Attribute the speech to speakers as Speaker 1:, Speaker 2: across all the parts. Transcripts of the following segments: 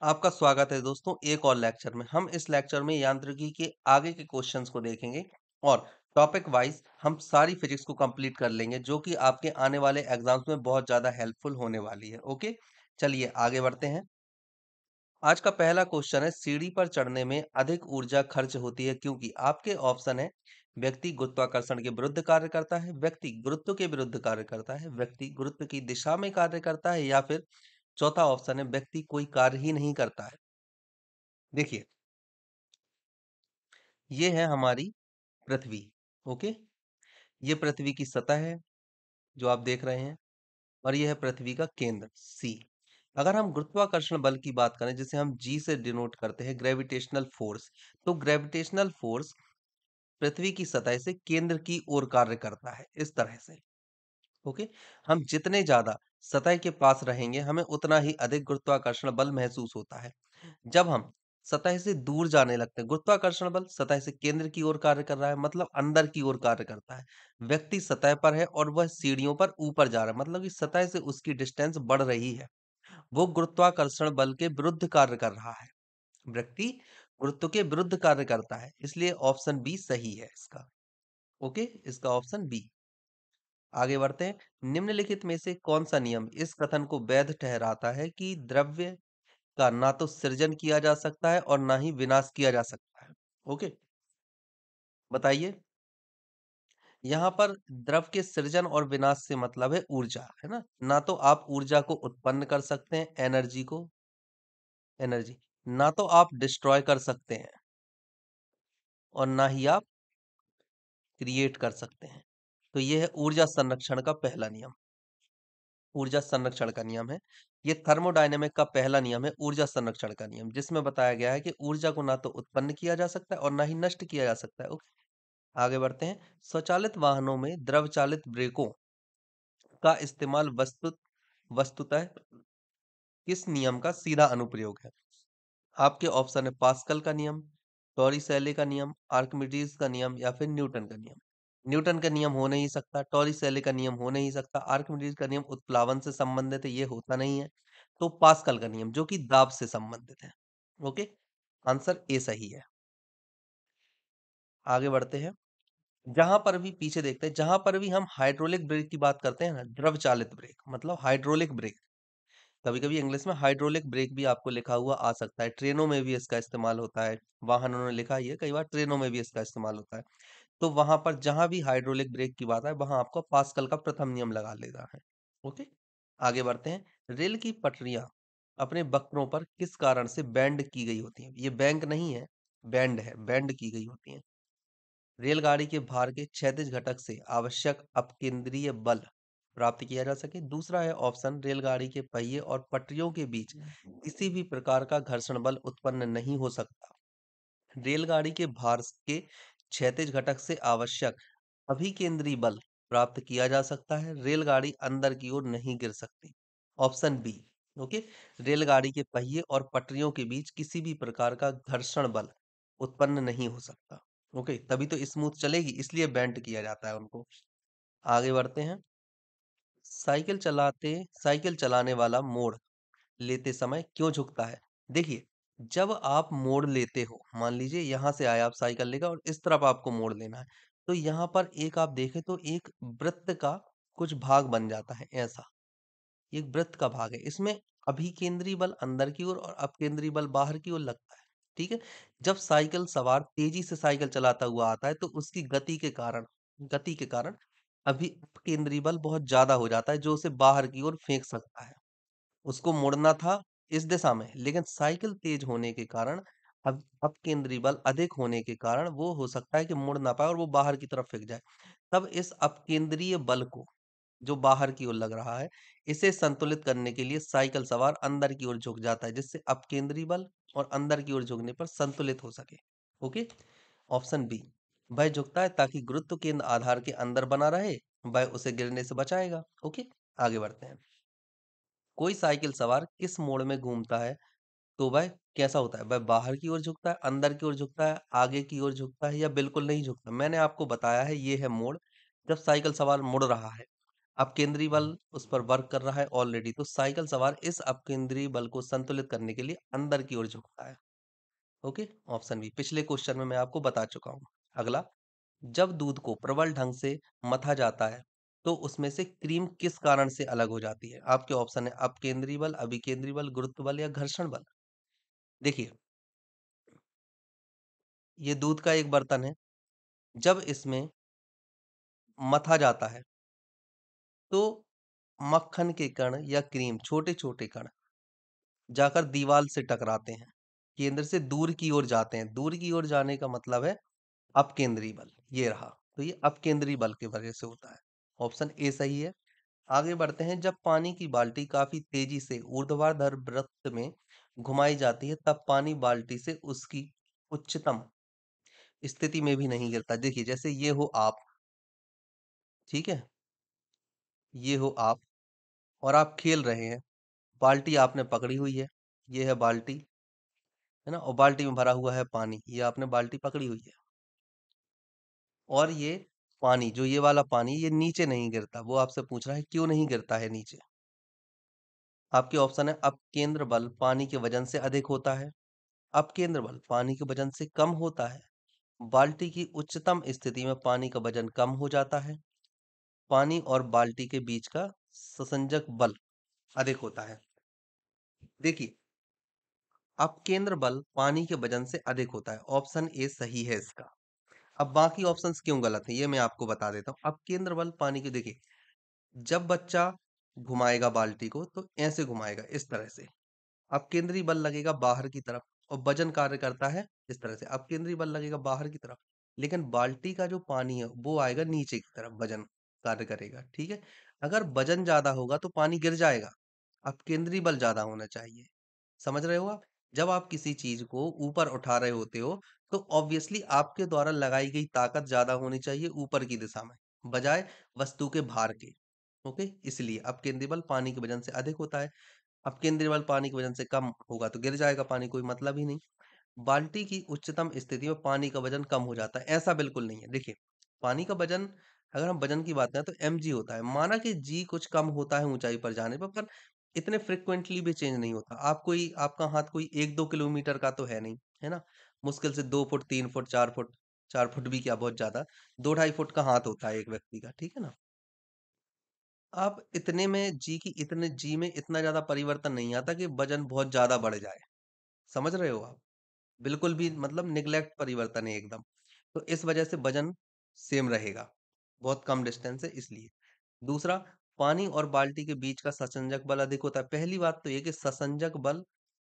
Speaker 1: आपका स्वागत है दोस्तों एक और लेक्चर में। हम इस लेक्चर में यांत्रिकी के आगे के क्वेश्चंस को देखेंगे और टॉपिक वाइज हम सारी फिजिक्स को कंप्लीट कर लेंगे जो कि आपके आने वाले एग्जाम्स में बहुत ज्यादा हेल्पफुल होने वाली है। ओके, चलिए आगे बढ़ते हैं। आज का पहला क्वेश्चन है, सीढ़ी पर चढ़ने में अधिक ऊर्जा खर्च होती है क्योंकि आपके ऑप्शन है व्यक्ति गुरुत्वाकर्षण के विरुद्ध कार्य करता है, व्यक्ति गुरुत्व के विरुद्ध कार्य करता है, व्यक्ति गुरुत्व की दिशा में कार्य करता है, या फिर चौथा ऑप्शन है व्यक्ति कोई कार्य ही नहीं करता है। देखिए, ये है हमारी पृथ्वी। ओके, ये पृथ्वी की सतह है जो आप देख रहे हैं, और ये है पृथ्वी का केंद्र सी। अगर हम गुरुत्वाकर्षण बल की बात करें जिसे हम जी से डिनोट करते हैं, ग्रेविटेशनल फोर्स, तो ग्रेविटेशनल फोर्स पृथ्वी की सतह से केंद्र की ओर कार्य करता है इस तरह से। ओके, हम जितने ज्यादा सतह के पास रहेंगे हमें उतना ही अधिक गुरुत्वाकर्षण बल महसूस होता है। जब हम सतह से दूर जाने लगते हैं, गुरुत्वाकर्षण बल सतह से केंद्र की ओर कार्य कर रहा है, मतलब अंदर की ओर कार्य करता है। व्यक्ति सतह पर है और वह सीढ़ियों पर ऊपर जा रहा है, मतलब कि सतह से उसकी डिस्टेंस बढ़ रही है। वो गुरुत्वाकर्षण बल के विरुद्ध कार्य कर रहा है। व्यक्ति गुरुत्व के विरुद्ध कार्य करता है, इसलिए ऑप्शन बी सही है इसका। ओके, इसका ऑप्शन बी। आगे बढ़ते हैं। निम्नलिखित में से कौन सा नियम इस कथन को वैध ठहराता है कि द्रव्य का ना तो सृजन किया जा सकता है और ना ही विनाश किया जा सकता है। ओके, बताइए। यहाँ पर द्रव के सृजन और विनाश से मतलब है ऊर्जा, है ना तो आप ऊर्जा को उत्पन्न कर सकते हैं, एनर्जी ना तो आप डिस्ट्रॉय कर सकते हैं और ना ही आप क्रिएट कर सकते हैं। तो ये है ऊर्जा संरक्षण का पहला नियम। ऊर्जा संरक्षण का नियम है ये। थर्मोडायनेमिक का पहला नियम है ऊर्जा संरक्षण का नियम, जिसमें बताया गया है कि ऊर्जा को ना तो उत्पन्न किया जा सकता है और ना ही नष्ट किया जा सकता है। ओके, आगे बढ़ते हैं। स्वचालित वाहनों में द्रव चालित ब्रेकों का इस्तेमाल वस्तुतः किस नियम का सीधा अनुप्रयोग है? आपके ऑप्शन है पास्कल का नियम, टॉरिसेले का नियम, आर्किमिडीज का नियम, या फिर न्यूटन का नियम। न्यूटन का नियम हो नहीं सकता, टॉरिसेले का नियम हो नहीं सकता, आर्किमिडीज का नियम उत्प्लावन से संबंधित है, ये होता नहीं है। तो पास्कल का नियम जो कि दाब से संबंधित है। ओके, आंसर ए सही है। आगे बढ़ते हैं। जहां पर भी पीछे देखते हैं, जहां पर भी हम हाइड्रोलिक ब्रेक की बात करते हैं ना, द्रव चालित ब्रेक मतलब हाइड्रोलिक ब्रेक, कभी कभी इंग्लिश में हाइड्रोलिक ब्रेक भी आपको लिखा हुआ आ सकता है। ट्रेनों में भी इसका इस्तेमाल होता है, वाहनों में लिखा ही है, कई बार ट्रेनों में भी इसका इस्तेमाल होता है। तो वहां पर जहां भी हाइड्रोलिक ब्रेक की बात है वहां आपको पास्कल का प्रथम नियम लगा लेना है। ओके, आगे बढ़ते हैं। रेल की पटरियां अपने वक्रों पर किस कारण से बैंड की गई होती हैं? ये बैंक नहीं है, बैंड है, बैंड की गई होती हैं। रेलगाड़ी के भार के क्षैतिज घटक से आवश्यक अपकेंद्रीय बल प्राप्त किया जा सके। दूसरा है ऑप्शन, रेलगाड़ी के पहिए और पटरियों के बीच किसी भी प्रकार का घर्षण बल उत्पन्न नहीं हो सकता। रेलगाड़ी के भार के क्षैतिज घटक से आवश्यक अभिकेंद्री बल प्राप्त किया जा सकता है। रेलगाड़ी अंदर की ओर नहीं गिर सकती। Option B. ओके, रेलगाड़ी के पहिए और पटरियों के बीच किसी भी प्रकार का घर्षण बल उत्पन्न नहीं हो सकता। ओके, तभी तो स्मूथ चलेगी, इसलिए बेंट किया जाता है उनको। आगे बढ़ते हैं। साइकिल चलाने वाला मोड़ लेते समय क्यों झुकता है? देखिए, जब आप मोड़ लेते हो, मान लीजिए यहाँ से आए आप साइकिल लेकर और इस तरफ आपको मोड़ लेना है, तो यहाँ पर एक आप देखें तो एक वृत्त का कुछ भाग बन जाता है ऐसा। ये एक वृत्त का भाग है, इसमें अभिकेंद्री बल अंदर की ओर और अपकेंद्री बल बाहर की ओर लगता है। ठीक है, जब साइकिल सवार तेजी से साइकिल चलाता हुआ आता है तो उसकी गति के कारण अभी अपकेंद्री बल बहुत ज्यादा हो जाता है जो उसे बाहर की ओर फेंक सकता है। उसको मुड़ना था इस दिशा में, लेकिन साइकिल तेज होने के कारण, अब अपकेंद्री बल अधिक होने के कारण वो हो सकता है कि मुड़ ना पाए और वो बाहर की तरफ फेंक जाए। तब इस अपकेंद्रीय बल को, जो बाहर की ओर लग रहा है, इसे संतुलित करने के लिए साइकिल सवार अंदर की ओर झुक जाता है, जिससे अपकेंद्री बल और अंदर की ओर झुकने पर संतुलित हो सके। Okay, option B. वह झुकता है ताकि गुरुत्व केंद्र आधार के अंदर बना रहे, वह उसे गिरने से बचाएगा। ओके, आगे बढ़ते हैं। कोई साइकिल सवार किस मोड़ में घूमता है तो वह कैसा होता है? वह बाहर की ओर झुकता है, अंदर की ओर झुकता है, आगे की ओर झुकता है, या बिल्कुल नहीं झुकता? मैंने आपको बताया है ये है मोड़, जब साइकिल सवार मुड़ रहा है। अपकेंद्री बल उस पर वर्क कर रहा है ऑलरेडी, तो साइकिल सवार इस अपकेंद्री बल को संतुलित करने के लिए अंदर की ओर झुकता है। ओके, ऑप्शन बी पिछले क्वेश्चन में मैं आपको बता चुका हूं। अगला, जब दूध को प्रबल ढंग से मथा जाता है तो उसमें से क्रीम किस कारण से अलग हो जाती है? आपके ऑप्शन है अपकेंद्री बल, अभिकेंद्री बल, गुरुत्व बल या घर्षण बल। देखिए, ये दूध का एक बर्तन है, जब इसमें मथा जाता है तो मक्खन के कण या क्रीम, छोटे छोटे कण जाकर दीवार से टकराते हैं, केंद्र से दूर की ओर जाते हैं। दूर की ओर जाने का मतलब है अपकेंद्री बल, ये रहा। तो ये अपकेंद्री बल की वजह से होता है। ऑप्शन ए सही है। आगे बढ़ते हैं। जब पानी की बाल्टी काफी तेजी से ऊर्ध्वाधर वृत्त में घुमाई जाती है तब पानी बाल्टी से उसकी उच्चतम स्थिति में भी नहीं गिरता। देखिए, जैसे ये हो आप, ठीक है, ये हो आप और आप खेल रहे हैं, बाल्टी आपने पकड़ी हुई है, ये है बाल्टी, है ना, और बाल्टी में भरा हुआ है पानी, ये आपने बाल्टी पकड़ी हुई है, और ये पानी, जो ये वाला पानी, ये नीचे नहीं गिरता। वो आपसे पूछ रहा है क्यों नहीं गिरता है नीचे। आपके ऑप्शन है अपकेंद्र बल पानी के वजन से अधिक होता है, अपकेंद्र बल पानी के वजन से कम होता है, बाल्टी की उच्चतम स्थिति में पानी का वजन कम हो जाता है, पानी और बाल्टी के बीच का ससंजक बल अधिक होता है। देखिए, अपकेंद्र बल पानी के वजन से अधिक होता है, ऑप्शन ए सही है इसका। अब बाकी ऑप्शंस क्यों गलत है ये मैं आपको बता देता हूँ। अपकेंद्र बल पानी के, देखिए, जब बच्चा घुमाएगा बाल्टी को तो ऐसे घुमाएगा, इस तरह से, अपकेंद्री बल लगेगा बाहर की तरफ, और वजन कार्य करता है इस तरह से, अपकेंद्री बल लगेगा बाहर की तरफ, लेकिन बाल्टी का जो पानी है वो आएगा नीचे की तरफ, वजन कार्य करेगा। ठीक है, अगर वजन ज्यादा होगा तो पानी गिर जाएगा, अपकेंद्री बल ज्यादा होना चाहिए। समझ रहे हो आप? जब आप किसी चीज को ऊपर उठा रहे होते हो तो ऑब्वियसली आपके द्वारा लगाई गई ताकत ज्यादा होनी चाहिए ऊपर की दिशा में, बजाय वस्तु के भार के। ओके, इसलिए अपकेंद्री बल पानी के वजन से अधिक होता है। अब केंद्रीय बल पानी की वजन से कम होगा तो गिर जाएगा पानी, कोई मतलब ही नहीं। बाल्टी की उच्चतम स्थिति में पानी का वजन कम हो जाता है, ऐसा बिल्कुल नहीं है। देखिए, पानी का वजन, अगर हम वजन की बात करें तो mg होता है, माना कि g कुछ कम होता है ऊंचाई पर जाने पर इतने फ्रिक्वेंटली भी चेंज नहीं होता। आप कोई, आपका हाथ कोई 1-2 किलोमीटर का तो है नहीं, है ना, मुश्किल से 2 फुट, 3 फुट, 4 फुट, 4 फुट भी क्या, बहुत ज्यादा, 2-2.5 फुट का हाथ होता है एक व्यक्ति का, ठीक है ना। अब इतने में जी की, इतने जी में इतना ज्यादा परिवर्तन नहीं आता कि वजन बहुत ज्यादा बढ़ जाए। समझ रहे हो आप? बिल्कुल भी, मतलब निग्लेक्ट परिवर्तन है एकदम। तो इस वजह से वजन सेम रहेगा, बहुत कम डिस्टेंस है इसलिए। दूसरा, पानी और बाल्टी के बीच का ससंजक बल अधिक होता है। पहली बात तो ये कि ससंजक बल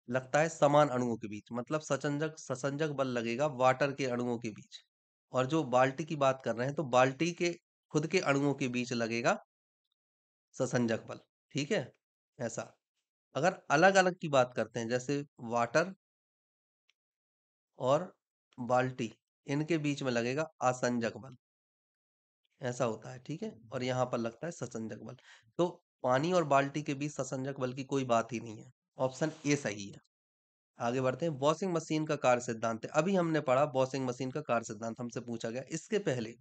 Speaker 1: लगता है समान अणुओं के बीच, मतलब ससंजक ससंजक बल लगेगा वाटर के अणुओं के बीच, और जो बाल्टी की बात कर रहे हैं तो बाल्टी के खुद के अणुओं के बीच लगेगा ससंजक बल। ठीक है, ऐसा। अगर अलग अलग की बात करते हैं, जैसे वाटर और बाल्टी, इनके बीच में लगेगा आसंजक बल, ऐसा होता है। ठीक है, और यहाँ पर लगता है ससंजक बल। तो पानी और बाल्टी के बीच ससंजक बल की कोई बात ही नहीं है, ऑप्शन ए सही है। आगे बढ़ते हैं। वॉशिंग मशीन का कार्य सिद्धांत है, अभी हमने पढ़ा वॉशिंग मशीन का कार्य सिद्धांत, हमसे पूछा गया। इसके पहले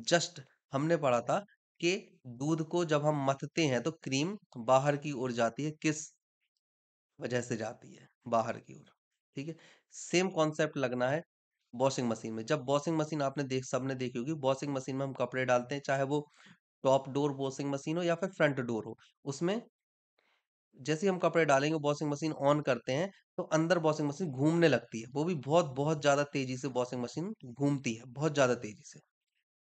Speaker 1: जस्ट हमने पढ़ा था कि दूध को जब हम मथते हैं तो क्रीम बाहर की ओर जाती है, किस वजह से जाती है, बाहर की ओर। ठीक है, सेम कॉन्सेप्ट लगना है वॉशिंग मशीन में। जब वॉशिंग मशीन आपने सबने देखी होगी, वॉशिंग मशीन में हम कपड़े डालते हैं, चाहे वो टॉप डोर वॉशिंग मशीन हो या फिर फ्रंट डोर हो, उसमें जैसे ही हम कपड़े डालेंगे, वॉशिंग मशीन ऑन करते हैं, तो अंदर वॉशिंग मशीन घूमने लगती है, वो भी बहुत बहुत ज्यादा तेजी से वॉशिंग मशीन घूमती है, बहुत ज्यादा तेजी से।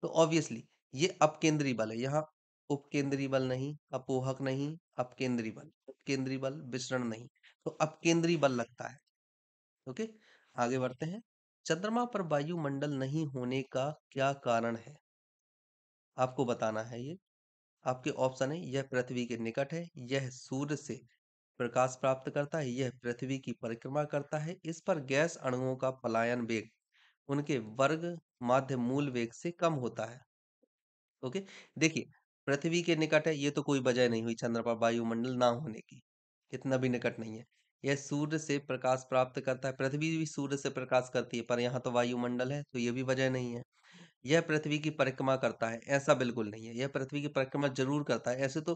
Speaker 1: तो ऑब्वियसली ये अपकेंद्री बल है, यहाँ उपकेंद्री बल नहीं, अपोहक नहीं, अपकेंद्री बल, उपकेंद्री बल विसरण नहीं, तो अपकेंद्री बल लगता है। ओके, आगे बढ़ते हैं। चंद्रमा पर वायुमंडल नहीं होने का क्या कारण है? आपको बताना है ये। आपके ऑप्शन है, यह पृथ्वी के निकट है, यह सूर्य से प्रकाश प्राप्त करता है, यह पृथ्वी की परिक्रमा करता है, इस पर गैस अणुओं का पलायन वेग उनके वर्ग माध्य मूल वेग से कम होता है। ओके, देखिए, पृथ्वी के निकट है, ये तो कोई वजह नहीं हुई चंद्र पर वायुमंडल ना होने की, इतना भी निकट नहीं है। यह सूर्य से प्रकाश प्राप्त करता है, पृथ्वी भी सूर्य से प्रकाश करती है, पर यहाँ तो वायुमंडल है, तो ये भी वजह नहीं है। यह पृथ्वी की परिक्रमा करता है, ऐसा बिल्कुल नहीं है। यह पृथ्वी की परिक्रमा ज़रूर करता है, ऐसे तो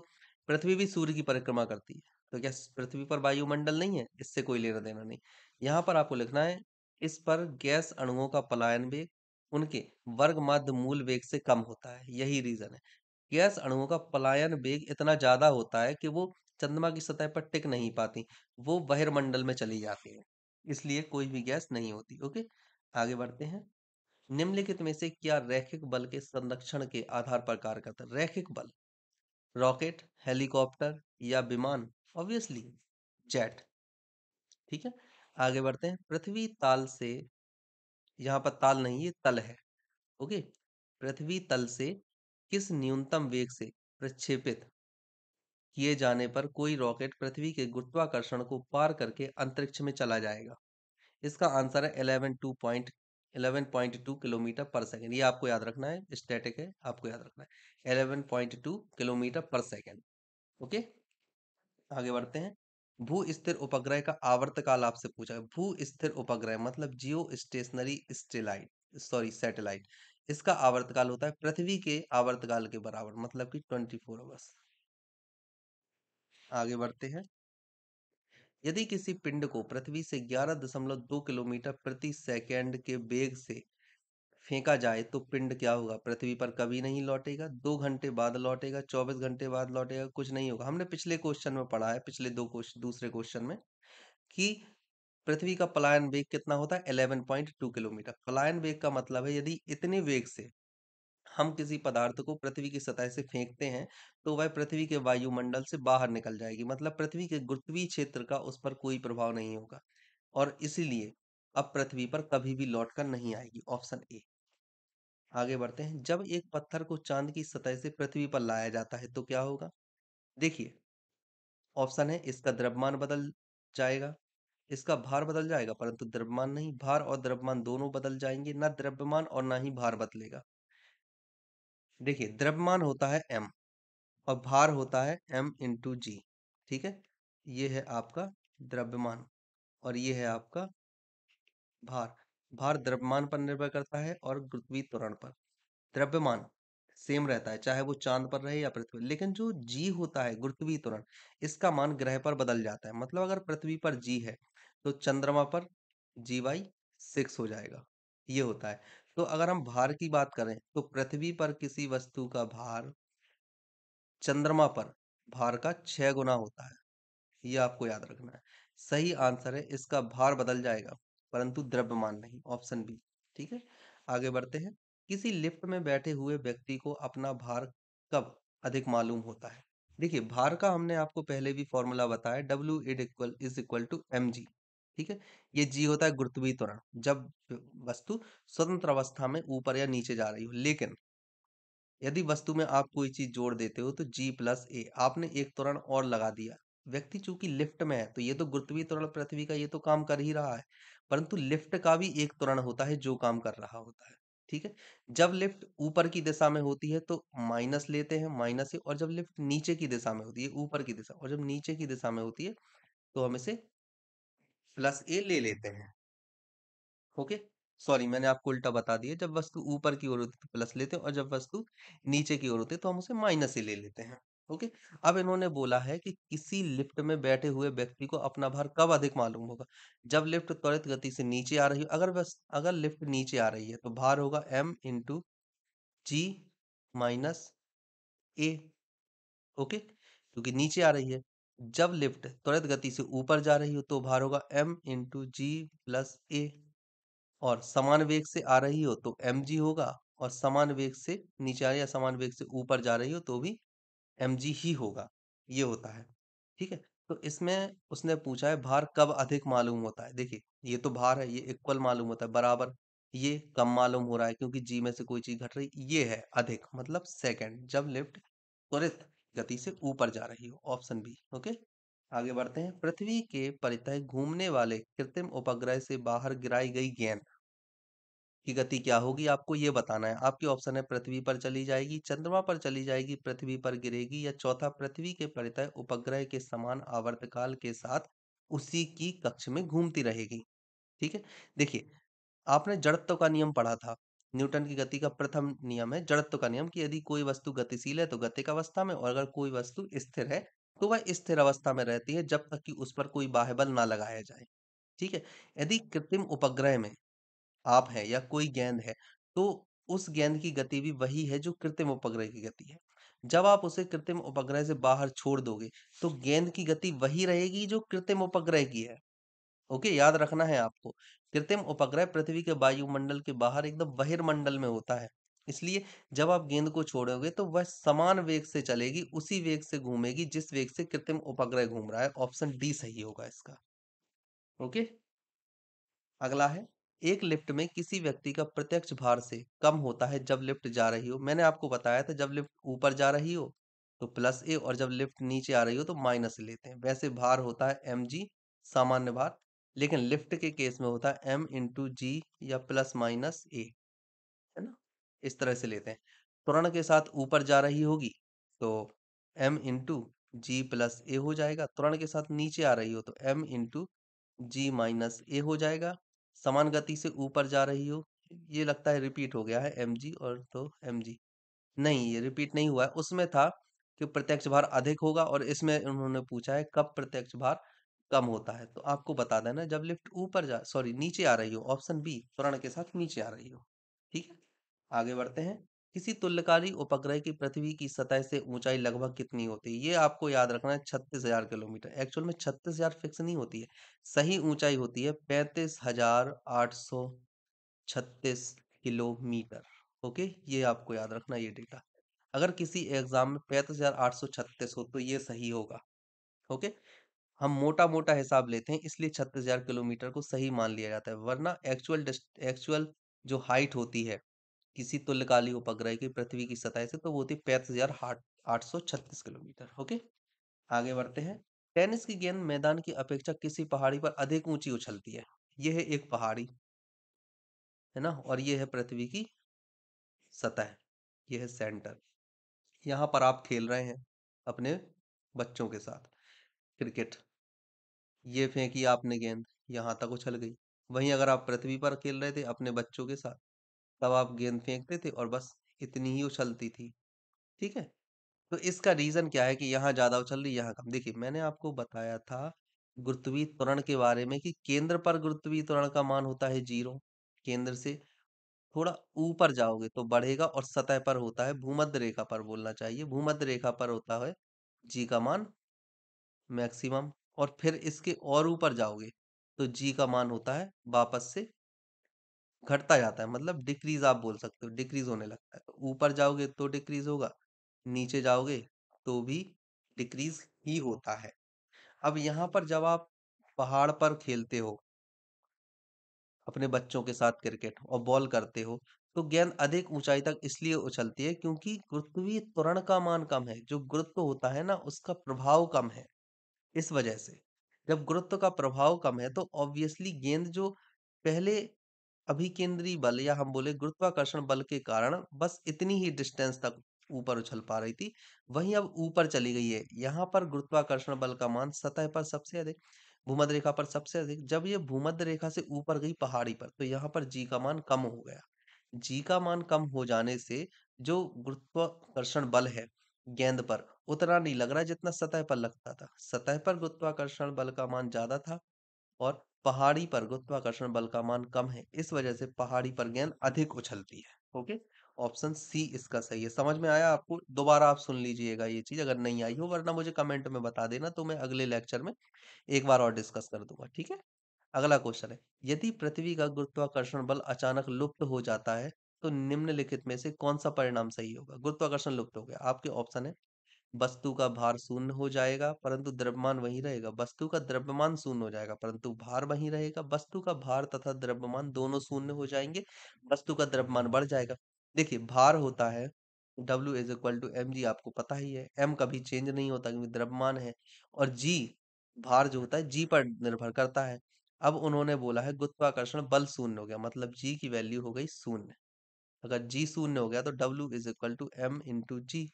Speaker 1: पृथ्वी भी सूर्य की परिक्रमा करती है। तो क्या पृथ्वी पर वायुमंडल नहीं है? इससे कोई लेना-देना नहीं। यहाँ पर आपको लिखना है, इस पर गैस अणुओं का पलायन वेग उनके वर्ग माध्य मूल वेग से कम होता है, यही रीज़न है। गैस अणुओं का पलायन वेग इतना ज़्यादा होता है कि वो चंद्रमा की सतह पर टिक नहीं पाती, वो बहिर्मंडल में चली जाती हैं। इसलिए कोई भी गैस नहीं होती। ओके, आगे बढ़ते हैं। निम्नलिखित में से क्या रैखिक बल के संरक्षण के आधार पर कार्य करता है? रैखिक बल, रॉकेट, हेलीकॉप्टर या विमान? Obviously jet. ठीक है, आगे बढ़ते हैं। पृथ्वी ताल से, यहाँ पर ताल नहीं ये तल है। ओके, पृथ्वी तल से किस न्यूनतम वेग से प्रक्षेपित किए जाने पर कोई रॉकेट पृथ्वी के गुरुत्वाकर्षण को पार करके अंतरिक्ष में चला जाएगा? इसका आंसर है 11.2 किलोमीटर पर सेकंड। ये आपको याद रखना है, स्टैटिक है, आपको याद रखना है 11.2 किलोमीटर पर सेकंड। ओके, आगे बढ़ते हैं। भू स्थिर उपग्रह का आवर्तकाल आपसे पूछा है। भू स्थिर उपग्रह मतलब जियो स्टेशनरी सैटेलाइट। इसका आवर्तकाल होता है पृथ्वी के आवर्तकाल के बराबर, मतलब कि 24 आवर्स। आगे बढ़ते हैं। यदि किसी पिंड को पृथ्वी से 11.2 किलोमीटर प्रति सेकंड के वेग से फेंका जाए तो पिंड क्या होगा? पृथ्वी पर कभी नहीं लौटेगा, 2 घंटे बाद लौटेगा, 24 घंटे बाद लौटेगा, कुछ नहीं होगा। हमने पिछले क्वेश्चन में पढ़ा है, पिछले दो क्वेश्चन, दूसरे क्वेश्चन में, कि पृथ्वी का पलायन वेग कितना होता है? 11.2 किलोमीटर। पलायन वेग का मतलब है यदि इतने वेग से हम किसी पदार्थ को पृथ्वी की सतह से फेंकते हैं तो वह पृथ्वी के वायुमंडल से बाहर निकल जाएगी, मतलब पृथ्वी के गुरुत्वीय क्षेत्र का उस पर कोई प्रभाव नहीं होगा, और इसीलिए अब पृथ्वी पर कभी भी लौट कर नहीं आएगी। Option A. आगे बढ़ते हैं। जब एक पत्थर को चांद की सतह से पृथ्वी पर लाया जाता है तो क्या होगा? देखिए, ऑप्शन है, इसका द्रव्यमान बदल जाएगा, इसका भार बदल जाएगा, परंतु द्रव्यमान नहीं। भार और द्रव्यमान दोनों बदल जाएंगे, ना द्रव्यमान और ना ही भार बदलेगा। देखिए, द्रव्यमान होता है m और भार होता है m/g। ठीक है, ये है आपका द्रव्यमान और ये है आपका भार। भार द्रव्यमान पर निर्भर करता है और गुरुत्वीय त्वरण पर। द्रव्यमान सेम रहता है चाहे वो चांद पर रहे या पृथ्वी, लेकिन जो जी होता है गुरुत्वीय त्वरण, इसका मान ग्रह पर बदल जाता है। मतलब अगर पृथ्वी पर जी है तो चंद्रमा पर g/6 हो जाएगा, ये होता है। तो अगर हम भार की बात करें तो पृथ्वी पर किसी वस्तु का भार चंद्रमा पर भार का 6 गुना होता है, ये आपको याद रखना है। सही आंसर है, इसका भार बदल जाएगा परंतु द्रव्यमान नहीं। Option B. ठीक है, आगे बढ़ते हैं। किसी लिफ्ट में बैठे हुए व्यक्ति को अपना भार कब अधिक मालूम होता है? देखिए, भार का हमने आपको पहले भी फॉर्मूला बताया, W=mg। ठीक है, ये जी होता है गुरुत्वीय त्वरण, जब वस्तु स्वतंत्र अवस्था में ऊपर या नीचे जा रही हो। लेकिन यदि वस्तु में आप कोई चीज जोड़ देते हो तो G+a, आपने एक त्वरण और लगा दिया। व्यक्ति चूंकि लिफ्ट में है तो ये तो गुरुत्वीय त्वरण पृथ्वी का ये तो काम कर ही रहा है, परंतु लिफ्ट का भी एक त्वरण होता है जो काम कर रहा होता है। ठीक है, जब लिफ्ट ऊपर की दिशा में होती है तो माइनस लेते हैं, -a, और जब लिफ्ट नीचे की दिशा में होती है, ऊपर की दिशा, और जब नीचे की दिशा में होती है तो हम इसे +a ले लेते हैं। ओके, सॉरी, मैंने आपको उल्टा बता दिया। जब वस्तु ऊपर की ओर होती है तो प्लस लेते हैं और जब वस्तु नीचे की ओर होती है तो हम उसे माइनस ही ले लेते हैं। ओके, अब इन्होंने बोला है कि किसी लिफ्ट में बैठे हुए व्यक्ति को अपना भार कब अधिक मालूम होगा? जब लिफ्ट त्वरित गति से नीचे आ रही हो। अगर लिफ्ट नीचे आ रही है तो भार होगा m/g-a। ओके, क्योंकि नीचे आ रही है। जब लिफ्ट त्वरित गति से ऊपर जा रही हो तो भार होगा m/g+a। और समान वेग से आ रही हो तो mg होगा, और समान वेग से नीचे आ रही है या समान वेग से ऊपर जा रही हो तो भी mg ही होगा, ये होता है। ठीक है, तो इसमें उसने पूछा है भार कब अधिक मालूम होता है। देखिए, ये तो भार है, ये इक्वल मालूम होता है, बराबर। ये कम मालूम हो रहा है क्योंकि जी में से कोई चीज घट रही, ये है अधिक, मतलब सेकंड, जब लिफ्ट त्वरित गति से ऊपर जा रही हो। Option B. ओके, आगे बढ़ते हैं। पृथ्वी के परितः घूमने वाले कृत्रिम उपग्रह से बाहर गिराई गई गेंद की गति क्या होगी, आपको ये बताना है। आपके ऑप्शन है, पृथ्वी पर चली जाएगी, चंद्रमा पर चली जाएगी, पृथ्वी पर गिरेगी, या चौथा, पृथ्वी के परितः उपग्रह के समान आवर्तकाल के साथ उसी की कक्ष में घूमती रहेगी। ठीक है, देखिए, आपने जड़त्व का नियम पढ़ा था, न्यूटन की गति का प्रथम नियम है जड़त्व का नियम कि यदि कोई वस्तु गतिशील है तो गतिक अवस्था में, और अगर कोई वस्तु स्थिर है तो वह स्थिर अवस्था में रहती है जब तक कि उस पर कोई बाह्य बल ना लगाया जाए। ठीक है। यदि कृत्रिम उपग्रह में आप हैं या कोई गेंद है, तो उस गेंद की गति भी वही है जो कृत्रिम उपग्रह की गति है। जब आप उसे कृत्रिम उपग्रह से बाहर छोड़ दोगे तो गेंद की गति वही रहेगी जो कृत्रिम उपग्रह की है। ओके, याद रखना है आपको। कृत्रिम उपग्रह पृथ्वी के वायुमंडल के बाहर एकदम बहिर्मंडल में होता है। इसलिए जब आप गेंद को छोड़ोगे तो वह समान वेग से चलेगी, उसी वेग से घूमेगी जिस वेग से कृत्रिम उपग्रह घूम रहा है। ऑप्शन डी सही होगा इसका। ओके। अगला है, एक लिफ्ट में किसी व्यक्ति का प्रत्यक्ष भार से कम होता है जब लिफ्ट जा रही हो। मैंने आपको बताया था जब लिफ्ट ऊपर जा रही हो तो प्लस ए, और जब लिफ्ट नीचे आ रही हो तो माइनस लेते हैं। वैसे भार होता है एम जी, सामान्य भार, लेकिन लिफ्ट के केस में होता है एम इंटू जी या प्लस माइनस ए, है ना। इस तरह से लेते हैं। त्वरण के साथ ऊपर जा रही होगी तो एम इंटू जी प्लस ए हो जाएगा। त्वरण के साथ नीचे आ रही हो तो एम इंटू जी माइनस ए हो जाएगा। समान गति से ऊपर जा रही हो, ये लगता है रिपीट हो गया है एम जी, और तो एम जी नहीं, ये रिपीट नहीं हुआ है। उसमें था कि प्रत्यक्ष भार अधिक होगा, और इसमें उन्होंने पूछा है कब प्रत्यक्ष भार कम होता है। तो आपको बता देना जब लिफ्ट ऊपर जा सॉरी नीचे आ रही हो, ऑप्शन बी, त्वरण के साथ नीचे आ रही हो। ठीक है। आगे बढ़ते हैं। किसी तुल्यकारी उपग्रह की पृथ्वी की सतह से ऊंचाई लगभग कितनी होती है? ये आपको याद रखना है, 36,000 किलोमीटर। एक्चुअल में 36,000 फिक्स नहीं होती है, सही ऊंचाई होती है 35,836 किलोमीटर। ओके, ये आपको याद रखना ये डेटा। अगर किसी एग्जाम में 35,836 हो तो ये सही होगा। ओके। हम मोटा मोटा हिसाब लेते हैं इसलिए 36,000 किलोमीटर को सही मान लिया जाता है, वरना एक्चुअल जो हाइट होती है किसी तुल्यकालिक उपग्रह की पृथ्वी की सतह से तो वो होती है 35,836 किलोमीटर। ओके। आगे बढ़ते हैं। टेनिस की गेंद मैदान की अपेक्षा किसी पहाड़ी पर अधिक ऊंची उछलती है। यह है एक पहाड़ी, है ना, और ये है पृथ्वी की सतह, ये है सेंटर। यहाँ पर आप खेल रहे हैं अपने बच्चों के साथ क्रिकेट। ये फेंकी आपने गेंद, यहाँ तक उछल गई। वहीं अगर आप पृथ्वी पर खेल रहे थे अपने बच्चों के साथ, तब आप गेंद फेंकते थे और बस इतनी ही उछलती थी। ठीक है। तो इसका रीजन क्या है कि यहाँ ज्यादा उछल रही, यहाँ कम? देखिए, मैंने आपको बताया था गुरुत्वीय त्वरण के बारे में कि केंद्र पर गुरुत्वीय त्वरण का मान होता है 0। केंद्र से थोड़ा ऊपर जाओगे तो बढ़ेगा, और सतह पर होता है, भूमध्य रेखा पर बोलना चाहिए, भूमध्य रेखा पर होता है जी का मान मैक्सिमम। और फिर इसके और ऊपर जाओगे तो जी का मान होता है वापस से घटता जाता है, मतलब डिक्रीज आप बोल सकते हो, डिक्रीज होने लगता है। तो ऊपर जाओगे तो डिक्रीज होगा, नीचे जाओगे तो भी डिक्रीज ही होता है। अब यहाँ पर जब आप पहाड़ पर खेलते हो अपने बच्चों के साथ क्रिकेट और बॉल करते हो, तो गेंद अधिक ऊंचाई तक इसलिए उछलती है क्योंकि गुरुत्वीय त्वरण का मान कम है। जो गुरुत्व होता है ना, उसका प्रभाव कम है। इस वजह से जब गुरुत्व का प्रभाव कम है तो ऑब्वियसली गेंद जो पहले अभिकेंद्री बल या हम बोले गुरुत्वाकर्षण बल के कारण बस इतनी ही डिस्टेंस तक ऊपर उछल पा रही थी, वहीं अब ऊपर चली गई है। यहाँ पर गुरुत्वाकर्षण बल का मान सतह पर सबसे अधिक, भूमध्य रेखा पर सबसे अधिक। जब ये भूमध्य रेखा से ऊपर गई पहाड़ी पर तो यहाँ पर जी का मान कम हो गया। जी का मान कम हो जाने से जो गुरुत्वाकर्षण बल है गेंद पर उतना नहीं लग रहा जितना सतह पर लगता था। सतह पर गुरुत्वाकर्षण बल का मान ज्यादा था और पहाड़ी पर गुरुत्वाकर्षण बल का मान कम है, इस वजह से पहाड़ी पर गेंद अधिक उछलती है। ओके। ऑप्शन सी इसका सही है। समझ में आया आपको? दोबारा आप सुन लीजिएगा ये चीज अगर नहीं आई हो, वरना मुझे कमेंट में बता देना तो मैं अगले लेक्चर में एक बार और डिस्कस कर दूंगा। ठीक है। अगला क्वेश्चन है, यदि पृथ्वी का गुरुत्वाकर्षण बल अचानक लुप्त हो जाता है तो निम्नलिखित में से कौन सा परिणाम सही होगा? गुरुत्वाकर्षण लुप्त हो गया, आपके ऑप्शन है वस्तु का भार शून्य हो जाएगा परंतु द्रव्यमान वही रहेगा, वस्तु का द्रव्यमान शून्य हो जाएगा परंतु भार वही रहेगा, वस्तु का भार तथा द्रव्यमान दोनों शून्य हो जाएंगे, वस्तु का द्रव्यमान बढ़ जाएगा। देखिए, भार होता है W is equal to M G, आपको पता ही है, एम कभी चेंज नहीं होता क्योंकि द्रव्यमान है, और जी भार जो होता है जी पर निर्भर करता है। अब उन्होंने बोला है गुरुत्वाकर्षण बल शून्य हो गया, मतलब जी की वैल्यू हो गई शून्य। अगर जी शून्य हो गया तो W is equal to M into G,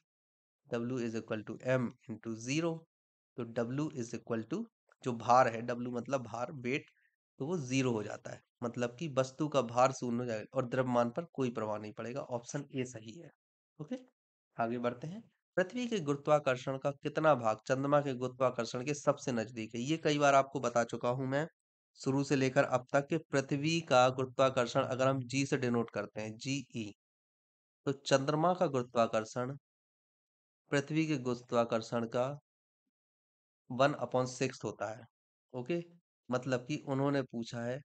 Speaker 1: W is equal to M into zero. तो W इज इक्वल टू जो भार है, W मतलब भार, वेट, तो वो जीरो हो जाता है, मतलब कि वस्तु का भार शून्य हो जाएगा और द्रव्यमान पर कोई प्रभाव नहीं पड़ेगा। ऑप्शन ए सही है। ओके, आगे बढ़ते हैं। पृथ्वी के गुरुत्वाकर्षण का कितना भाग चंद्रमा के गुरुत्वाकर्षण के सबसे नजदीक है? ये कई बार आपको बता चुका हूं मैं शुरू से लेकर अब तक कि पृथ्वी का गुरुत्वाकर्षण अगर हम जी से डिनोट करते हैं, जी ई, तो चंद्रमा का गुरुत्वाकर्षण पृथ्वी के गुरुत्वाकर्षण का 1/6 होता है। ओके, मतलब कि उन्होंने पूछा है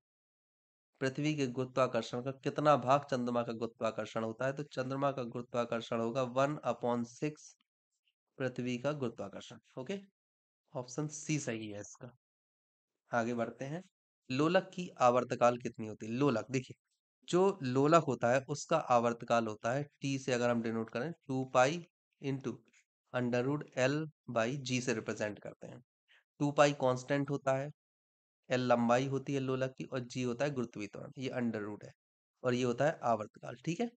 Speaker 1: पृथ्वी के गुरुत्वाकर्षण का कितना भाग चंद्रमा का गुरुत्वाकर्षण होता है, तो चंद्रमा का गुरुत्वाकर्षण होगा 1/6 पृथ्वी का गुरुत्वाकर्षण। ओके, ऑप्शन सी सही है इसका। आगे बढ़ते हैं। लोलक की आवर्तकाल कितनी होती है? लोलक देखिए, जो लोलक होता है उसका आवर्तकाल होता है टी से, अगर हम डिनोट करें 2 pi into under root L by g से रिप्रेजेंट करते हैं। 2 पाई कांस्टेंट होता है, एल लंबाई होती है लोलक की, और जी होता है गुरुत्वीय त्वरण, ये अंडर रूट है, और ये होता है आवर्तकाल। ठीक है,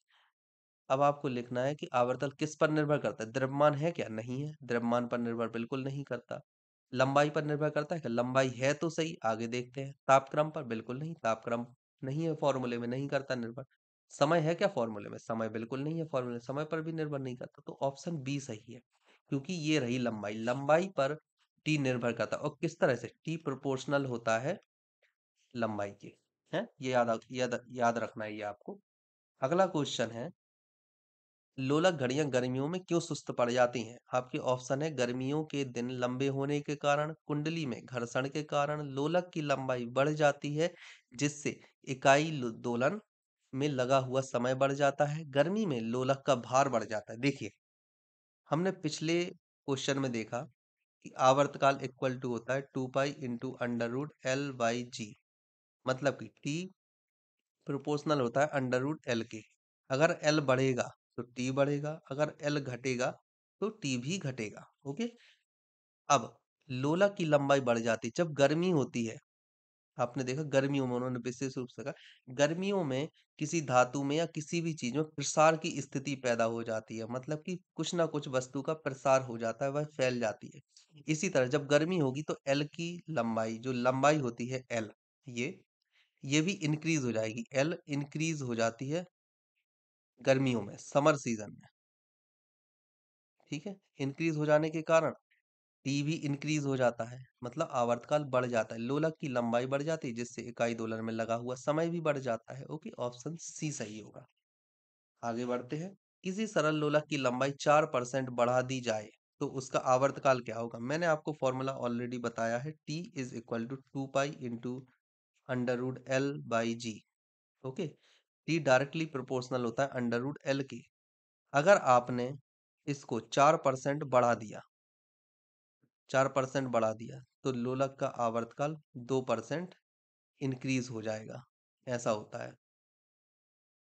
Speaker 1: अब आपको लिखना है कि आवर्तन किस पर निर्भर करता है? द्रव्यमान है क्या? नहीं है, द्रव्यमान पर निर्भर बिल्कुल नहीं करता। लंबाई पर निर्भर करता है क्या? लंबाई है तो सही, आगे देखते हैं। तापक्रम पर बिल्कुल नहीं, तापक्रम नहीं है फॉर्मूले में, नहीं करता निर्भर। समय है क्या फॉर्मूले में? समय बिल्कुल नहीं है फॉर्मूले में, समय पर भी निर्भर नहीं करता। तो ऑप्शन बी सही है, क्योंकि ये रही लंबाई, लंबाई पर टी निर्भर करता है। और किस तरह से? टी प्रोपोर्शनल होता है लंबाई के। है, ये याद रखना है ये आपको। अगला क्वेश्चन है, लोलक घड़ियां गर्मियों में क्यों सुस्त पड़ जाती हैं? आपके ऑप्शन है गर्मियों के दिन लंबे होने के कारण, कुंडली में घर्षण के कारण, लोलक की लंबाई बढ़ जाती है जिससे इकाई दोलन में लगा हुआ समय बढ़ जाता है, गर्मी में लोलक का भार बढ़ जाता है। देखिए, हमने पिछले क्वेश्चन में देखा कि आवर्तकाल इक्वल टू होता है 2 pi into under root L by g, मतलब कि टी प्रोपोर्शनल होता है अंडर रूट एल के। अगर एल बढ़ेगा तो टी बढ़ेगा, अगर एल घटेगा तो टी भी घटेगा। ओके, अब लोलक की लंबाई बढ़ जाती है जब गर्मी होती है। आपने देखा गर्मियों में उन्होंने विशेष रूप से कहा, गर्मियों में किसी धातु में या किसी भी चीज में प्रसार की स्थिति पैदा हो जाती है, मतलब कि कुछ ना कुछ वस्तु का प्रसार हो जाता है, वह फैल जाती है। इसी तरह जब गर्मी होगी तो एल की लंबाई, जो लंबाई होती है एल, ये भी इंक्रीज हो जाएगी। एल इंक्रीज हो जाती है गर्मियों में, समर सीजन में। ठीक है, इंक्रीज हो जाने के कारण टी भी इंक्रीज हो जाता है, मतलब आवर्तकाल बढ़ जाता है, लोलक की लंबाई बढ़ जाती है जिससे इकाई दोलन में लगा हुआ समय भी बढ़ जाता है। ओके, ऑप्शन सी सही होगा। आगे बढ़ते हैं। किसी सरल लोलक की लंबाई 4% बढ़ा दी जाए तो उसका आवर्तकाल क्या होगा? मैंने आपको फॉर्मूला ऑलरेडी बताया है, T is equal to 2 pi into under root L by G. Okay, T directly proportional होता है अंडर रूट एल के। अगर आपने इसको 4% बढ़ा दिया, 4% बढ़ा दिया, तो लोलक का आवर्तकाल 2% इंक्रीज हो जाएगा, ऐसा होता है।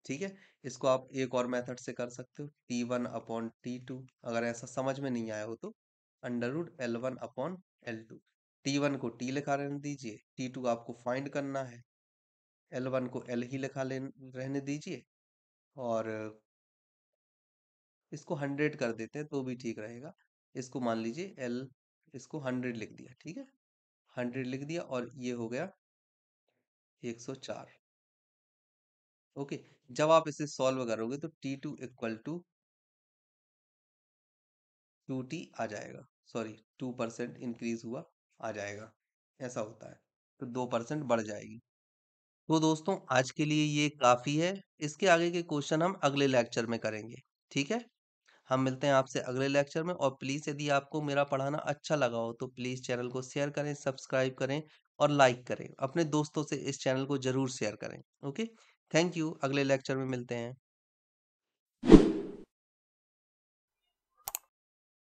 Speaker 1: ठीक है, इसको आप एक और मेथड से कर सकते हो, T1/T2। अगर ऐसा समझ में नहीं आया हो तो अंडर रूट L1/L2। T1 को टी लिखा रहने दीजिए, T2 आपको फाइंड करना है, L1 को L ही रहने दीजिए, और इसको 100 कर देते हैं तो भी ठीक रहेगा। इसको मान लीजिए L, इसको 100 लिख दिया। ठीक है, 100 लिख दिया, और ये हो गया 104। ओके, जब आप इसे सॉल्व करोगे तो T2 इक्वल टू 2T आ जाएगा, सॉरी 2% इंक्रीज हुआ आ जाएगा, ऐसा होता है। तो 2% बढ़ जाएगी। तो दोस्तों, आज के लिए ये काफी है। इसके आगे के क्वेश्चन हम अगले लेक्चर में करेंगे। ठीक है, हम मिलते हैं आपसे अगले लेक्चर में। और प्लीज यदि आपको मेरा पढ़ाना अच्छा लगा हो तो प्लीज चैनल को शेयर करें, सब्सक्राइब करें और लाइक करें। अपने दोस्तों से इस चैनल को जरूर शेयर करें। ओके, थैंक यू, अगले लेक्चर में मिलते हैं।